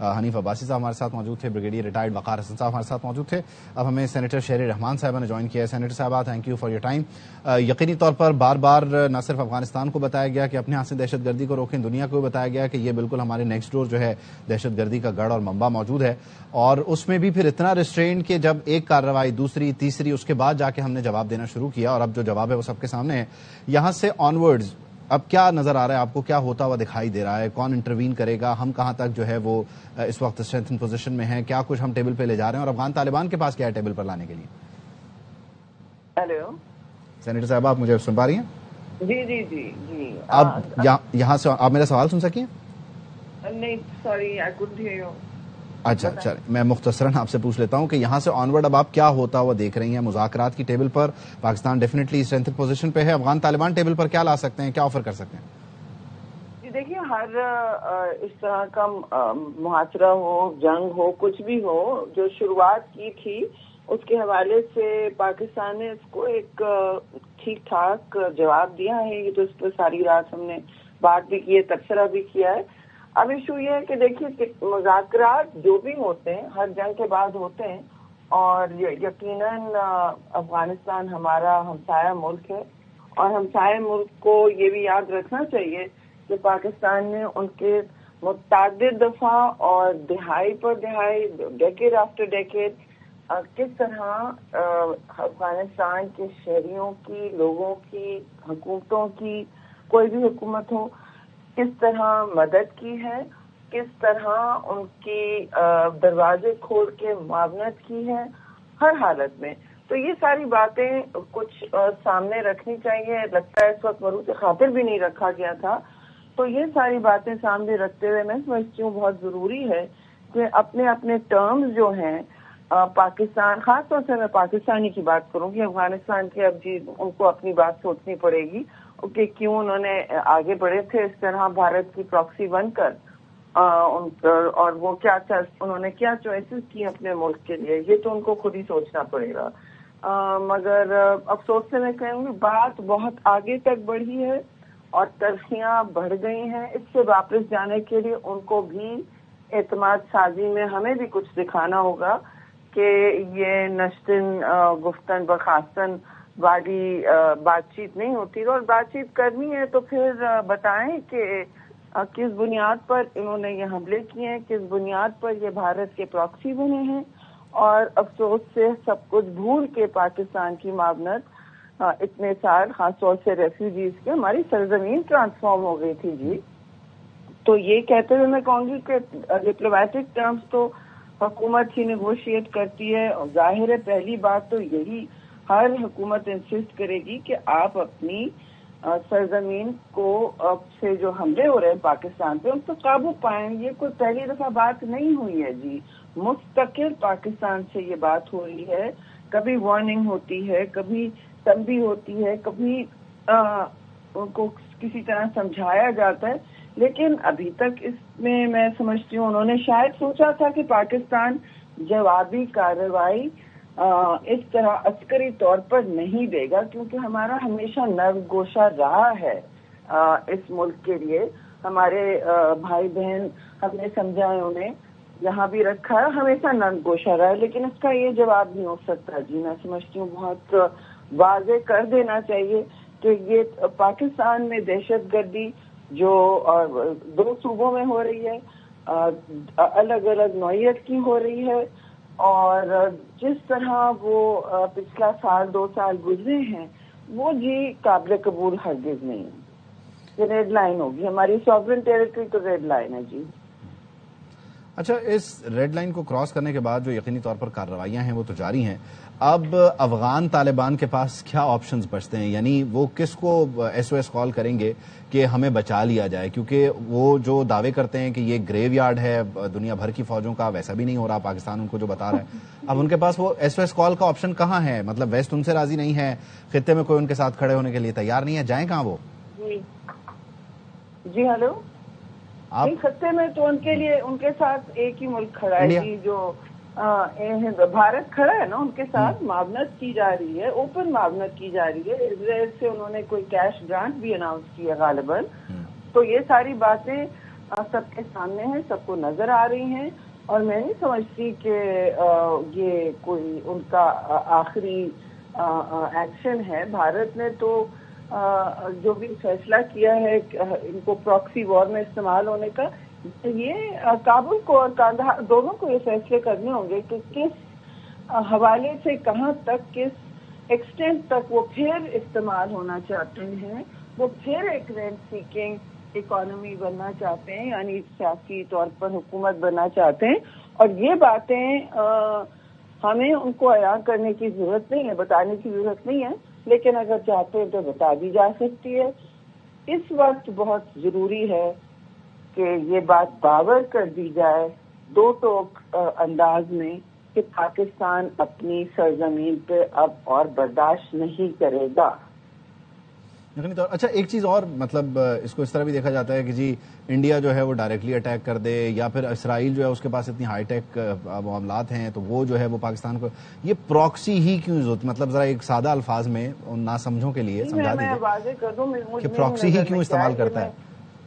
حنیف عباسی صاحب ہمارے ساتھ موجود تھے, بریگیڈیئر ریٹائرڈ وقار حسن صاحب ہمارے ساتھ موجود تھے. اب ہمیں سینیٹر شہری رحمان صاحبہ نے جوائن کیا ہے. سینیٹر صاحبہ, thank you for your time. یقینی طور پر بار بار نہ صرف افغانستان کو بتایا گیا کہ اپنے ہاتھ سے دہشت گردی کو روکیں, دنیا کو بھی بتایا گیا کہ یہ بالکل ہمارے نیکسٹ ڈور جو ہے دہشت گردی کا گڑھ اور منبع موجود ہے, اور اس میں بھی پھر اتنا ریسٹرینڈ کہ جب ایک کارروائی دوسری تیسری اس کے بعد جا کے ہم نے جواب دینا شروع کیا, اور اب جو جواب ہے وہ سب کے سامنے ہے. یہاں سے آن ورڈز اب کیا نظر آ رہا ہے آپ کو, کیا ہوتا ہوا دکھائی دے رہا ہے, کون انٹروین کرے گا, ہم کہاں تک جو ہے وہ اس وقت اسٹرینتھن پوزیشن میں ہیں, کیا کچھ ہم ٹیبل پہ لے جا رہے ہیں, اور افغان طالبان کے پاس کیا ہے ٹیبل پر لانے کے لیے؟ ہیلو سینیٹر صاحب, آپ مجھے سن پا رہی ہیں؟ جی جی جی جی. آپ یہاں سے آپ میرا سوال سن سکیں؟ نہیں, sorry, I couldn't hear you. اچھا, میں مختصراً آپ سے پوچھ لیتا ہوں کہ یہاں سے آن ورڈ اب آپ کیا ہوتا ہوا دیکھ رہی ہیں مذاکرات کی ٹیبل پر؟ پاکستان ڈیفینیٹلی اسٹرینتھن پوزیشن پہ ہے, افغان طالبان ٹیبل پر کیا لا سکتے ہیں, کیا آفر کر سکتے ہیں؟ جی دیکھیے, ہر اس طرح کا محاصرہ ہو, جنگ ہو, کچھ بھی ہو, جو شروعات کی تھی اس کے حوالے سے پاکستان نے اس کو ایک ٹھیک ٹھاک جواب دیا ہے. یہ تو اس پہ ساری رات ہم نے بات بھی کی ہے, تبصرہ بھی کیا ہے. اب ایشو یہ ہے کہ دیکھیے مذاکرات جو بھی ہوتے ہیں ہر جنگ کے بعد ہوتے ہیں, اور یقیناً افغانستان ہمارا ہمسایہ ملک ہے, اور ہمسایہ ملک کو یہ بھی یاد رکھنا چاہیے کہ پاکستان نے ان کے متعدد دفعہ اور دہائی پر دہائی, ڈیکیڈ آفٹر ڈیکیڈ, کس طرح افغانستان کے شہریوں کی, لوگوں کی, حکومتوں کی, کوئی بھی حکومت ہو, کس طرح مدد کی ہے, کس طرح ان کی دروازے کھول کے معاونت کی ہے ہر حالت میں. تو یہ ساری باتیں کچھ سامنے رکھنی چاہیے. لگتا ہے اس وقت مروع خاطر بھی نہیں رکھا گیا تھا. تو یہ ساری باتیں سامنے رکھتے ہوئے میں سمجھتی ہوں بہت ضروری ہے کہ اپنے اپنے ٹرمز جو ہیں پاکستان, خاص طور سے میں پاکستانی کی بات کروں گی, افغانستان کے اب جی ان کو اپنی بات سوچنی پڑے گی کہ کیوں انہوں نے آگے بڑھے تھے اس طرح بھارت کی پراکسی بن کر, اور وہ کیا انہوں نے کیا چوائسز کی اپنے ملک کے لیے, یہ تو ان کو خود ہی سوچنا پڑے گا. مگر افسوس سے میں کہوں گی بات بہت آگے تک بڑھی ہے اور تلخیاں بڑھ گئی ہیں. اس سے واپس جانے کے لیے ان کو بھی اعتماد سازی میں ہمیں بھی کچھ دکھانا ہوگا کہ یہ نشتن گفتن بخاستن والی بات چیت نہیں ہوتی, اور بات چیت کرنی ہے تو پھر بتائیں کہ کس بنیاد پر انہوں نے یہ حملے کیے ہیں, کس بنیاد پر یہ بھارت کے پراکسی بنے ہیں, اور افسوس سے سب کچھ بھول کے پاکستان کی معاونت اتنے سال, خاص طور سے ریفیوجیز کے, ہماری سرزمین ٹرانسفارم ہو گئی تھی جی. تو یہ کہتے ہوئے میں کہوں گی کہ ڈپلومیٹک ٹرمز تو حکومت ہی نیگوشیٹ کرتی ہے, اور ظاہر ہے پہلی بات تو یہی ہر حکومت انسسٹ کرے گی کہ آپ اپنی سرزمین کو سے جو حملے ہو رہے ہیں پاکستان پہ ان پر قابو پائیں. یہ کوئی پہلی دفعہ بات نہیں ہوئی ہے جی, مستقل پاکستان سے یہ بات ہو رہی ہے. کبھی وارننگ ہوتی ہے, کبھی تنبیہ ہوتی ہے, کبھی ان کو کسی طرح سمجھایا جاتا ہے, لیکن ابھی تک اس میں سمجھتی ہوں انہوں نے شاید سوچا تھا کہ پاکستان جوابی کارروائی اس طرح عسکری طور پر نہیں دے گا, کیونکہ ہمارا ہمیشہ نرم گوشہ رہا ہے اس ملک کے لیے. ہمارے بھائی بہن ہم نے سمجھا ہے, انہیں یہاں بھی رکھا ہے, ہمیشہ نرم گوشہ رہا ہے, لیکن اس کا یہ جواب نہیں ہو سکتا جی. میں سمجھتی ہوں بہت واضح کر دینا چاہیے کہ یہ پاکستان میں دہشت گردی جو 2 صوبوں میں ہو رہی ہے, الگ الگ نوعیت کی ہو رہی ہے, اور جس طرح وہ پچھلا سال 2 سال گزرے ہیں وہ جی قابل قبول ہرگز نہیں ہے. یہ ریڈ لائن ہوگی, ہماری سوورن ٹیریٹری تو ریڈ لائن ہے جی. اچھا, اس ریڈ لائن کو کراس کرنے کے بعد جو یقینی طور پر کارروائیاں ہیں وہ تو جاری ہیں, اب افغان طالبان کے پاس کیا آپشنز بچتے ہیں؟ یعنی وہ کس کو ایس او ایس کال کریں گے کہ ہمیں بچا لیا جائے, کیونکہ وہ جو دعوے کرتے ہیں کہ یہ گریو یارڈ ہے دنیا بھر کی فوجوں کا, ویسا بھی نہیں ہو رہا پاکستان ان کو جو بتا رہا ہے. اب ان کے پاس وہ ایس او ایس کال کا آپشن کہاں ہے؟ مطلب ویسٹ ان سے راضی نہیں ہے, خطے میں کوئی ان کے ساتھ کھڑے ہونے کے لیے تیار نہیں ہے, جائیں کہاں وہ؟ جی ہلو, نہیں, خطے میں تو ان کے لیے ان کے ساتھ ایک ہی ملک کھڑا ہے جی, جو بھارت کھڑا ہے نا, ان کے ساتھ معاونت کی جا رہی ہے, اوپن معاونت کی جا رہی ہے. اسرائیل سے انہوں نے کوئی کیش گرانٹ بھی اناؤنس کی ہے غالباً. تو یہ ساری باتیں سب کے سامنے ہیں، سب کو نظر آ رہی ہیں، اور میں نہیں سمجھتی کہ یہ کوئی ان کا آخری ایکشن ہے. بھارت نے تو جو بھی فیصلہ کیا ہے ان کو پراکسی وار میں استعمال ہونے کا، یہ کابل کو اور کاندھار دونوں کو یہ فیصلے کرنے ہوں گے کہ کس حوالے سے کہاں تک، کس ایکسٹینٹ تک وہ پھر استعمال ہونا چاہتے ہیں. وہ پھر ایک رینٹ سیکنگ اکانومی بننا چاہتے ہیں، یعنی سیاسی طور پر حکومت بننا چاہتے ہیں. اور یہ باتیں ہمیں ان کو عیاں کرنے کی ضرورت نہیں ہے، بتانے کی ضرورت نہیں ہے، لیکن اگر چاہتے ہیں تو بتا دی جا سکتی ہے. اس وقت بہت ضروری ہے کہ یہ بات باور کر دی جائے دو ٹوک انداز میں کہ پاکستان اپنی سرزمین پہ اب اور برداشت نہیں کرے گا. یقینی طور. اچھا ایک چیز اور، مطلب اس کو اس طرح بھی دیکھا جاتا ہے کہ جی انڈیا جو ہے وہ ڈائریکٹلی اٹیک کر دے، یا پھر اسرائیل جو ہے اس کے پاس اتنی ہائی ٹیک معاملات ہیں تو وہ جو ہے وہ پاکستان کو یہ پراکسی ہی کیوں ضرورت، مطلب ذرا ایک سادہ الفاظ میں نہ سمجھوں کے لیے سمجھا دیجیے. میں واضح کر دوں کہ پراکسی ہی کیوں استعمال کرتا ہے؟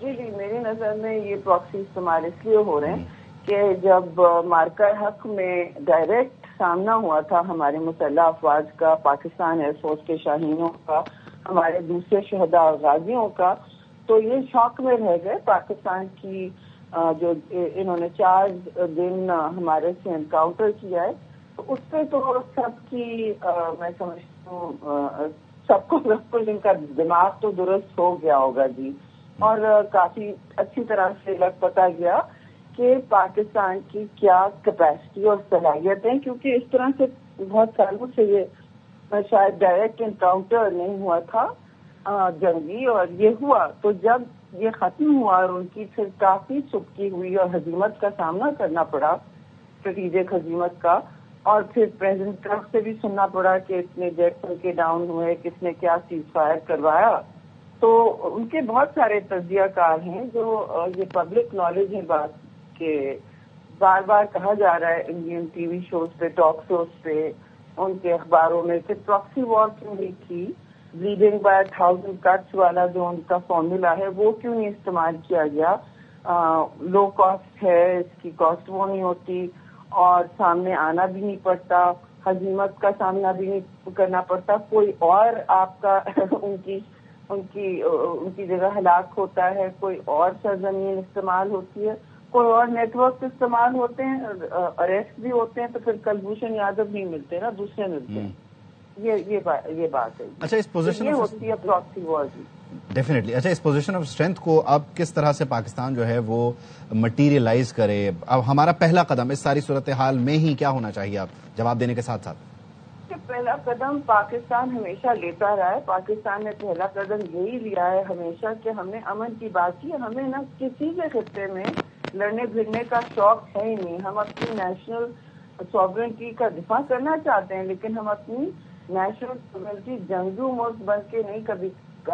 جی میری نظر میں یہ پراکسی استعمال اس لیے ہو رہے ہیں کہ جب مارکا حق میں ڈائریکٹ سامنا ہوا تھا ہمارے مسلح افواج کا، پاکستان ایئر فورس کے شاہینوں کا، ہمارے دوسرے شہداء اور غازیوں کا، تو یہ شوق میں رہ گئے. پاکستان کی جو انہوں نے 4 دن ہمارے سے انکاؤنٹر کیا ہے، تو اس پہ تو سب کی میں سمجھتی ہوں سب کو بالکل ان کا دماغ تو درست ہو گیا ہوگا جی، اور کافی اچھی طرح سے لگ پتا گیا کہ پاکستان کی کیا کیپیسٹی اور صلاحیت ہے. کیونکہ اس طرح سے بہت سالوں سے یہ شاید ڈائریکٹ انکاؤنٹر نہیں ہوا تھا جنگی، اور یہ ہوا تو جب یہ ختم ہوا اور ان کی پھر کافی سبکی ہوئی اور ہزیمت کا سامنا کرنا پڑا، اسٹریٹجک ہزیمت کا، اور پھر پریزیڈنٹ ٹرمپ سے بھی سننا پڑا کہ اتنے جیٹ ان کے ڈاؤن ہوئے، کس نے کیا سیز فائر کروایا. تو ان کے بہت سارے تجزیہ کار ہیں جو یہ پبلک نالج ہے بات کہ بار بار کہا جا رہا ہے انڈین ٹی وی شوز پہ، ٹاک شوز پہ، ان کے اخباروں میں کہ پراکسی وار کیوں نہیں تھی، بلیڈنگ بائی 1000 کٹس والا جو ان کا فارمولا ہے وہ کیوں نہیں استعمال کیا گیا. لو کاسٹ ہے، اس کی کاسٹ وہ نہیں ہوتی، اور سامنے آنا بھی نہیں پڑتا، ہزیمت کا سامنا بھی نہیں کرنا پڑتا، کوئی اور آپ کا ان کی جگہ ہلاک ہوتا ہے، کوئی اور سرزمین استعمال ہوتی ہے، کوئی اور نیٹ ورک استعمال ہوتے ہیں، اریسٹ بھی ہوتے ہیں، تو پھر کلبھوشن یادو نہیں ملتے نا، دوسرے ملتے ہیں. یہ بات ہے. اچھا اس پوزیشن یہ ہوتی ہے پراکسی وار جی. ڈیفینیٹلی. اچھا اس پوزیشن آف اسٹرینتھ کو اب کس طرح سے پاکستان جو ہے وہ مٹیریلائز کرے؟ اب ہمارا پہلا قدم اس ساری صورتحال میں ہی کیا ہونا چاہیے، آپ جواب دینے کے ساتھ ساتھ؟ پہلا قدم پاکستان ہمیشہ لیتا رہا ہے. پاکستان نے پہلا قدم یہی لیا ہے ہمیشہ کہ ہم نے امن کی بات کی. ہمیں نہ کسی کے خطے میں لڑنے بھیڑنے کا شوق ہے ہی نہیں. ہم اپنی نیشنل سوورنٹی کا دفاع کرنا چاہتے ہیں، لیکن ہم اپنی نیشنل سوورنٹی جنگجو ملک بن کے نہیں کبھی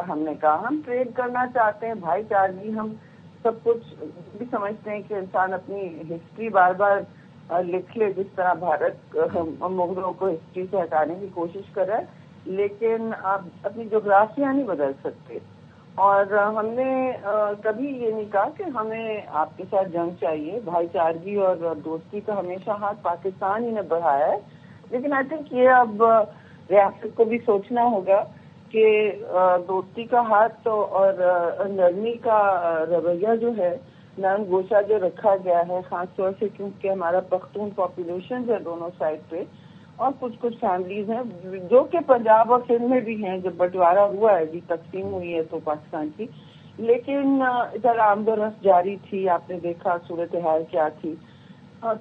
ہم نے کہا. ہم ٹریڈ کرنا چاہتے ہیں، بھائی چارگی. ہم سب کچھ بھی سمجھتے ہیں کہ انسان اپنی ہسٹری بار بار لکھ لے، جس طرح بھارت مغلوں کو ہسٹری سے ہٹانے کی کوشش کر رہا ہے، لیکن آپ اپنی جغرافیہ نہیں بدل سکتے. اور ہم نے کبھی یہ نہیں کہا کہ ہمیں آپ کے ساتھ جنگ چاہیے. بھائی چارگی اور دوستی کا ہمیشہ ہاتھ پاکستان ہی نے بڑھایا ہے. لیکن آئی تھنک یہ اب ریاست کو بھی سوچنا ہوگا کہ دوستی کا ہاتھ اور نرمی کا رویہ جو ہے، نرم گوشہ جو رکھا گیا ہے، خاص طور سے کیونکہ ہمارا پختون پاپولیشن ہے دونوں سائڈ پہ، اور کچھ فیملیز ہیں جو کہ پنجاب اور سندھ میں بھی ہیں، جب بٹوارا ہوا ہے جی، تقسیم ہوئی ہے تو پاکستان کی، لیکن ادھر آمد و رفت جاری تھی. آپ نے دیکھا صورتحال کیا تھی.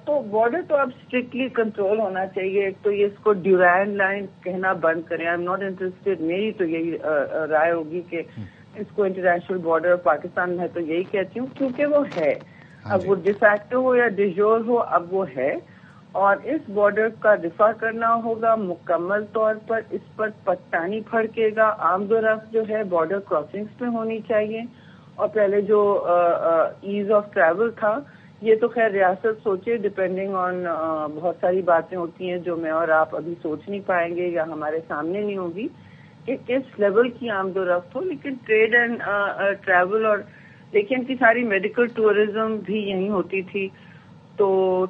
تو بارڈر تو اب اسٹرکٹلی کنٹرول ہونا چاہیے. ایک تو یہ اس کو ڈیورینڈ لائن کہنا بند کریں. I am not interested. میری تو یہی رائے ہوگی کہ اس کو انٹرنیشنل بارڈر پاکستان میں تو یہی کہتی ہوں، کیونکہ وہ ہے. اب وہ ڈیفیکٹو ہو یا ڈیجور ہو، اب وہ ہے، اور اس بارڈر کا دفاع کرنا ہوگا مکمل طور پر. اس پر پٹا نہیں پھڑکے گا. آمد و رفت جو ہے بارڈر کراسنگس پہ ہونی چاہیے. اور پہلے جو ایز آف ٹریول تھا، یہ تو خیر ریاست سوچے، ڈپینڈنگ آن بہت ساری باتیں ہوتی ہیں جو میں اور آپ ابھی سوچ نہیں پائیں گے یا ہمارے سامنے نہیں ہوگی کہ کس لیول کی آمد و رفت ہو. لیکن ٹریڈ اینڈ ٹریول اور دیکھیں ان کی ساری میڈیکل ٹورزم بھی یہیں ہوتی تھی. تو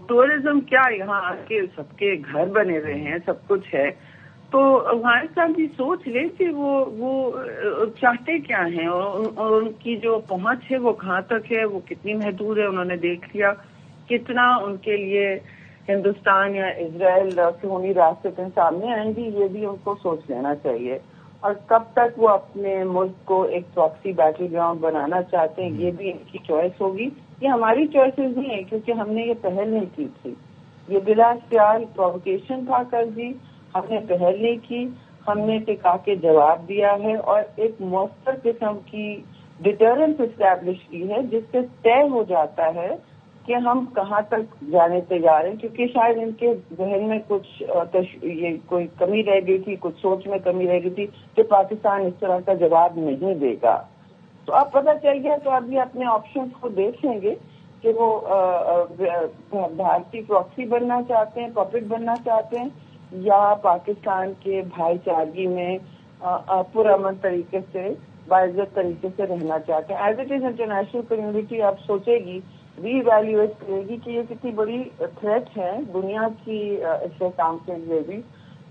ٹورزم کیا یہاں آ کے سب کے گھر بنے ہوئے ہیں, سب کچھ ہے. تو افغانستان بھی سوچ لے کہ وہ چاہتے کیا ہیں اور ان کی جو پہنچ ہے وہ کہاں تک ہے, وہ کتنی محدود ہے. انہوں نے دیکھ لیا کتنا ان کے لیے ہندوستان یا اسرائیل خونی راستے کے سامنے آئیں گی, یہ بھی ان کو سوچ لینا چاہیے. اور کب تک وہ اپنے ملک کو ایک پراکسی بیٹل گراؤنڈ بنانا چاہتے ہیں, یہ بھی ان کی چوائس ہوگی. یہ ہماری چوائسیز نہیں ہے کیونکہ ہم نے یہ پہل نہیں کی تھی. یہ بلا اختیار پرووکیشن تھا کر دی, ہم نے پہل نہیں کی, ہم نے ٹکا کے جواب دیا ہے اور ایک مؤثر قسم کی ڈیٹرنس اسٹیبلش کی ہے جس سے طے ہو جاتا ہے کہ ہم کہاں تک جانے تیار ہیں. کیونکہ شاید ان کے ذہن میں کچھ یہ کوئی کمی رہ گئی تھی, کچھ سوچ میں کمی رہ گئی تھی کہ پاکستان اس طرح کا جواب نہیں دے گا. تو اب پتہ چل گیا تو ابھی اپنے آپشنز کو دیکھ لیں گے کہ وہ بھارتی پراکسی بننا چاہتے ہیں, پپٹ بننا چاہتے ہیں, یا پاکستان کے بھائی چارگی میں پرامن طریقے سے باعزت طریقے سے رہنا چاہتے ہیں. As it is international community اب سوچے گی, ری ایویلیویٹ کرے گی کہ یہ کتنی بڑی تھریٹ ہے دنیا کی استحکام کے لیے بھی.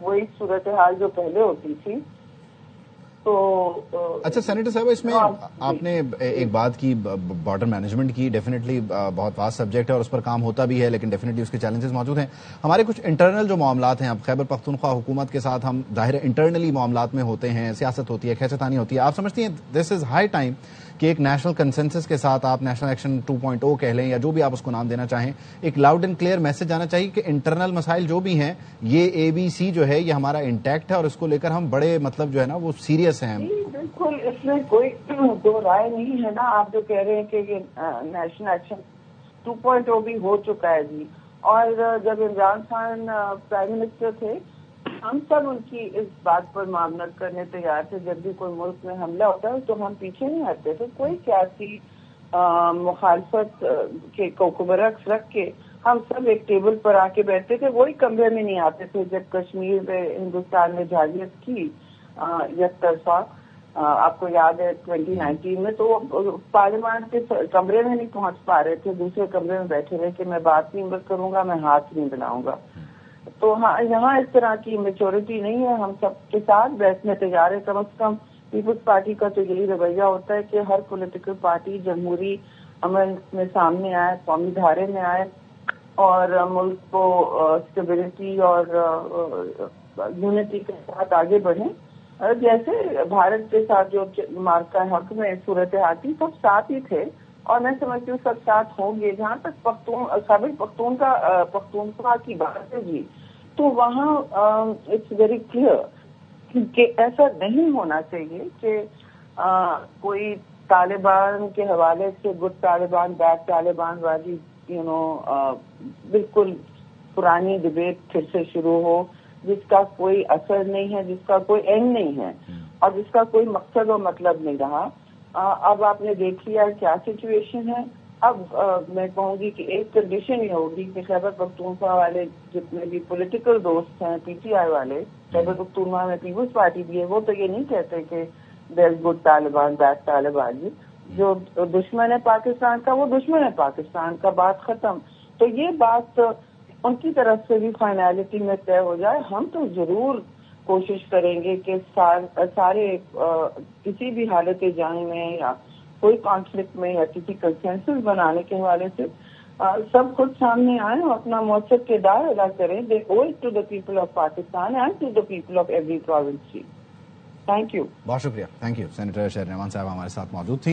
وہی صورتحال جو پہلے ہوتی تھی. تو اچھا سینیٹر صاحب, اس میں آپ نے ایک بات کی بارڈر مینجمنٹ کی, ڈیفینیٹلی بہت واسٹ سبجیکٹ ہے اور اس پر کام ہوتا بھی ہے, لیکن ڈیفینیٹلی اس کے چیلنجز موجود ہیں. ہمارے کچھ انٹرنل جو معاملات ہیں, اب خیبر پختونخوا حکومت کے ساتھ ہم ظاہر انٹرنلی معاملات میں ہوتے ہیں, سیاست ہوتی ہے, کھینچتانی ہوتی ہے. آپ سمجھتی ہیں دس از ہائی ٹائم کہ ایک نیشنل کنسنسس کے ساتھ, آپ نیشنل ایکشن 2.0 کہہ لیں یا جو بھی آپ اس کو نام دینا چاہیں, ایک لاؤڈ اینڈ کلیئر میسج جانا چاہیے کہ انٹرنل مسائل جو بھی ہیں, یہ ABC جو ہے یہ ہمارا انٹیکٹ ہے اور اس کو لے کر ہم بڑے مطلب جو ہے نا وہ سیریس ہیں. بالکل, اس میں کوئی دو رائے نہیں ہے نا. آپ جو کہہ رہے ہیں کہ یہ نیشنل ایکشن 2.0 بھی ہو چکا ہے جی. اور جب عمران خان پرائم منسٹر تھے, ہم سب ان کی اس بات پر معاملت کرنے تیار تھے. جب بھی کوئی ملک میں حملہ ہوتا ہے تو ہم پیچھے نہیں ہٹتے تھے. کوئی سیاسی مخالفت کو برعکس رکھ کے ہم سب ایک ٹیبل پر آ کے بیٹھتے تھے. وہی کمرے میں نہیں آتے تھے جب کشمیر میں ہندوستان نے جارحیت کی یک طرفہ. آپ کو یاد ہے 2019 میں تو پارلیمان کے کمرے میں نہیں پہنچ پا رہے تھے, دوسرے کمرے میں بیٹھے رہے کہ میں بات نہیں کروں گا, میں ہاتھ نہیں بناؤں گا. تو یہاں اس طرح کی میچورٹی نہیں ہے. ہم سب کے ساتھ بیٹھنے تیار ہے. کم از کم پیپلز پارٹی کا تو یہی رویہ ہوتا ہے کہ ہر پولیٹیکل پارٹی جمہوری عمل میں سامنے آئے, قومی دھارے میں آئے اور ملک کو اسٹیبلٹی اور یونٹی کے ساتھ آگے بڑھیں. جیسے بھارت کے ساتھ جو مارکا حق میں صورتحال تھی, سب ساتھ ہی تھے اور میں سمجھتی ہوں سب ساتھ ہوں گے. جہاں تک خیبر پختونخوا کی بات ہے جی, تو وہاں اٹس ویری کلیئر کہ ایسا نہیں ہونا چاہیے کہ کوئی طالبان کے حوالے سے گڈ طالبان بیڈ طالبان والی بالکل پرانی ڈبیٹ پھر سے شروع ہو, جس کا کوئی اثر نہیں ہے, جس کا کوئی اینڈ نہیں ہے اور جس کا کوئی مقصد و مطلب نہیں رہا. اب آپ نے دیکھ لیا کیا سچویشن ہے. اب میں کہوں گی کہ ایک کنڈیشن یہ ہوگی کہ خیبر پختونخوا والے جتنے بھی پولیٹیکل دوست ہیں, PTI والے, خیبر پختونخوا میں پیپلز پارٹی بھی ہے, وہ تو یہ نہیں کہتے کہ there is good Taliban bad Taliban. جی جو دشمن ہے پاکستان کا وہ دشمن ہے پاکستان کا, بات ختم. تو یہ بات ان کی طرف سے بھی فائنلٹی میں طے ہو جائے. ہم تو ضرور کوشش کریں گے کہ سارے کسی بھی حالت جنگ میں یا کوئی کانفلکٹ میں یا کسی کنسنسس بنانے کے حوالے سے سب خود سامنے آئیں اور اپنا مؤثر کردار ادا کریں. They owe it to the people of Pakistan and to the people of every province. Thank you. بہت شکریہ. Thank you. سینیٹر شہر نعمان صاحب ہمارے ساتھ موجود تھی.